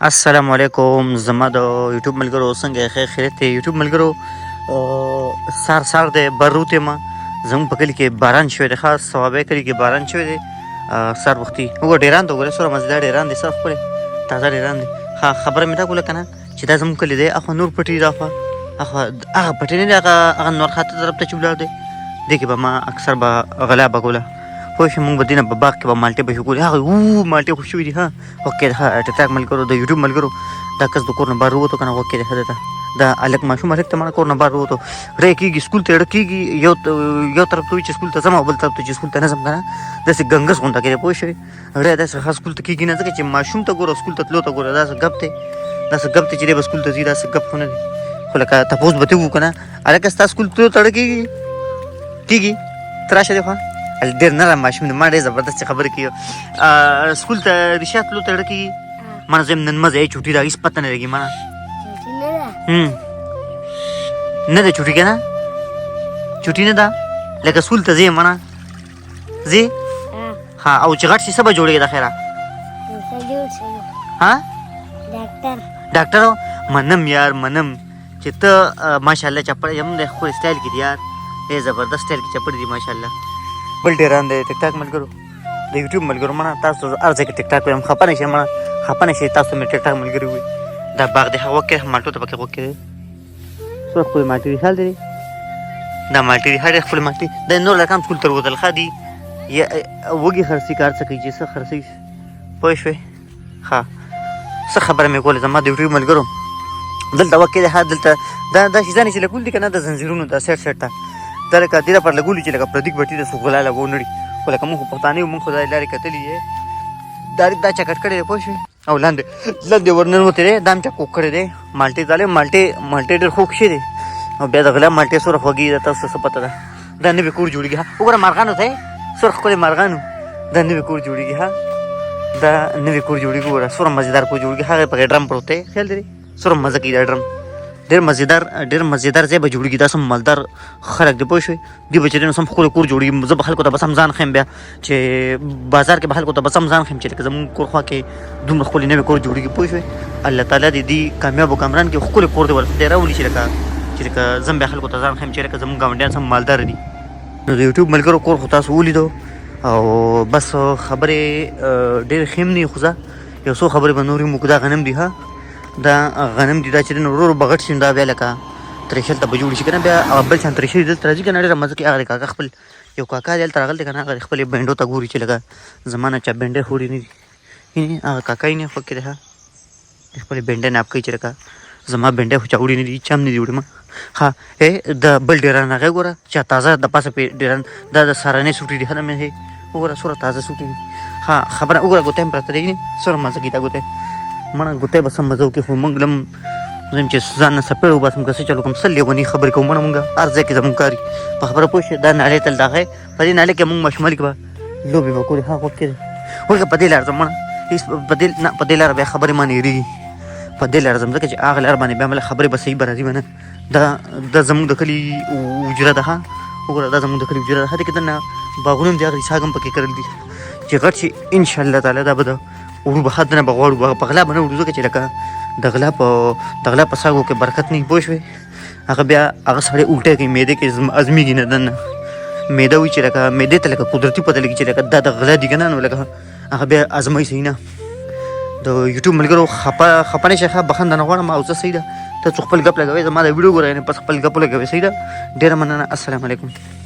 السلام علیکم زما د یوټیوب ملګرو څنګه خیر خیریت دی یوټیوب ملګرو سار دی بروت یم زموږ په کلي کې باران شوی دی خاص صوابی کلي کې باران شوی دی سار وختي وګوره ډیران ته وګوره څومره مزېدار ډیران دی سر ښکلی تازه ډیران دی خبره مې دا کوله که نه چې دا زموږ کلي دی اخوا نور پټي دی اخوا هغه پټي نه دی هغه نورخاته طرف ته چې ولاړ دی دې کې به ما اکثر به غلا به کوله پوه شو موږ به دې نه په باغ کې به مالټې به کولې هغه مالټې خو شوي دي ها اوکې ښه ټکټاک ملګرو د یوټیوب ملګرو دا کس د کور نه بهر ووتو که نه اوکې دی ښه دی دا هلک ماشوم هلک ته مړه کور نه بهر ووتو ری کېږي سکول ته اړه کېږي یو طرف ته وي چې سکول ته ځم او بل طرف ته چې سکول ته نه ځم که نه داسې ګنګس غونډه کېږي پوه شوې ری داسې ښه سکول ته کېږي نه ځکه چې ماشوم ته ګوره سکول ته تلو ته ګوره داسې ګپ دی چې دی به سکول ته ځي داسې ګپ خو نه دی خو لکه تپوس به ترې وکړو که نه هلکه ستا سکول تلو ته اړه کېږي ته راشه دی خوا ډېر نرم ماشوم دی ما ډېر زبردستې خبرې کوي سکول ته رشا تلو ته اړه کېږي ما نه زم نن مه ځه چوټي ده هېڅ پته نه لګي ما نه ده چوټي که نه چوټي نه ده لکه سکول ته ځې مړه ځې ها او چې غټ شي څه به جوړېږي د خیره ها ډاکټر منم یار منم چې ته ماشاءالله چپړ یم د خپل سټایل کې دی یار ډېر زبردست سټایل کې چپړ دي ماشاءالله بل ډېران دی ټیک ټاک ملګرو د یوټیوب ملګرو مړه تاسو هر ځای کې ټیک ټاک وایم خفه نه شئ مړه خفه نه شئ تاسو مې ټیک ټاک ملګري وي دا باغ دی هغه وکړې مالټو ته پکې وکړې دی څومره ښکلې مالټې دي خیال دی دا مالټې دي ډېرې ښکلې مالټې دا نور لکان سکول ته وتل ښه دي وږي خرڅي کار څه کوي چې څه خرڅوي پوه شوې ښه څه خبره مې کوله زما د یوټیوب ملګرو دلته وکړې دی ښه دلته دا شیزانې چې لګول دي که نه د زنځیرونو دا سیټ سیټ ته دا لکه دې لپاره لګولي چې لکه پردیک بټي د سوغلا لګو نړي خو لکه موږ خو پښتانه یو موږ خو دا لارې کتلي یې دا چا کټ کړی دی پوه شوې او لاندې ورننوتی دی دا هم چا کوک کړی دی مالټې ظالم مالټې ډېر خوږ شي دی او بیا د غلا مالټې څومره خوږې ده تاسو څه پته ده دا نوی کور جوړېږي ها وګوره مارغانو ته یې څومره ښکلې مارغانو دا نوی کور جوړېږي ها دا نوی کور جوړېږي وګوره څومره مزېدار کور جوړېږي هغه پکې ډرم پروت دی خیال دی څومره مزه کوي دا ډرم ډېر مزېدار ځای به جوړېږي دا سم مالدار خلک دی پوه شوې دوی به چې دی نو سم ښکلی کور جوړېږي زه به خلکو ته به سم ځان ښیم بیا چې بازار کې به خلکو ته به سم ځان ښیم چې لکه زمونږ کور خوا کې دومره ښکلی نوی کور جوړېږي پوه شوې الله تعالی دې دې کامیابو کامران کې ښکلی کور دی ورته راولي چې لکه زم بیا خلکو ته ځان ښیم چې لکه زمونږ ګاونډیان سم مالدار دي نو د یوټیوب ملګرو کور خو تاسو ولیدو او بس خبرې ډېرې ښې هم نه خو یو څو خبرې به نورې موږ دا غنم دي ها دا غنم دي دا چې ورو ورو به غټ شي دا بیا لکه ترېشل ته به جوړ شي که نه بیا بل شان ترېشل دلته راځي که نه ډېره مزه کوي هغه د کاکا خپل یو کاکا دی هلته راغلی دی که نه هغه خپلې بینډو ته ګوري چې لکه زما نه چا بینډۍ خوړې نه دي هغه کاکا یې نه خوښ دی ښه د خپلې بینډۍ ناپ کوي چې لکه زما بینډۍ خو چا وړي نه دي چا هم نه دي وړي ما ها د بل ډېران هغه ګوره چې تازه د پاسه پې ډېران دا د سهارنۍ سوټي دي ښه نه مې وګوره څومره تازه سوټي دي ها خبره وګوره ګوتی هم پرته دی څومره مزه کوي دا ګوتی مړه ګوتی به سم مزه وکړي خو موږ هم زم چې ځان نه څپېړ وباسم که څه چلو کوم څه لیونۍ خبرې کوو مړه مونږ هر ځای کې زموږ کار په خبره پوه شوې دا نالۍ تل دغه په دې نالۍ کې مونږ ماشومالي کې به لوبې به کولې ها وکړې وګوره په دې لار ځم مړه هېڅ په دې لاره بیا خبرې ما نه هېرېږي په دې لاره ځم ځکه چې هغه لار باندې بیا مله خبرې به صحیح به راځي به نه دا زموږ د کلي حجره ده ها وګوره دا زموږ د کلي حجره ده ها دې کې دننه باغونه هم دي هغه ساګ هم پکې کرل دي چې غټ شي انشاءالله تعالی دا به د وړو به ښه دننه به غواړو په غلا به نه وړو ځکه چې لکه د غلا په ساګو کې برکت نه وي پوه شوې هغه بیا هغه سړی الټی کوي معدې کې ازمیږي نه دننه معده وي چې لکه معدې ته لکه قدرتي پته لګي چې لکه دا د غلا دي که نه نو لکه هغه بیا ازمایي صحیح نه د یوټیوب ملګرو خفه نه شئ ښه بخښنه نه غواړم او زه صحیح ده ته څو خپل ګپ لګوئ زما د ویډیو ګورئ نه پس خپل ګپ ولګوئ صحیح ده ډېره مننه السلام علیکم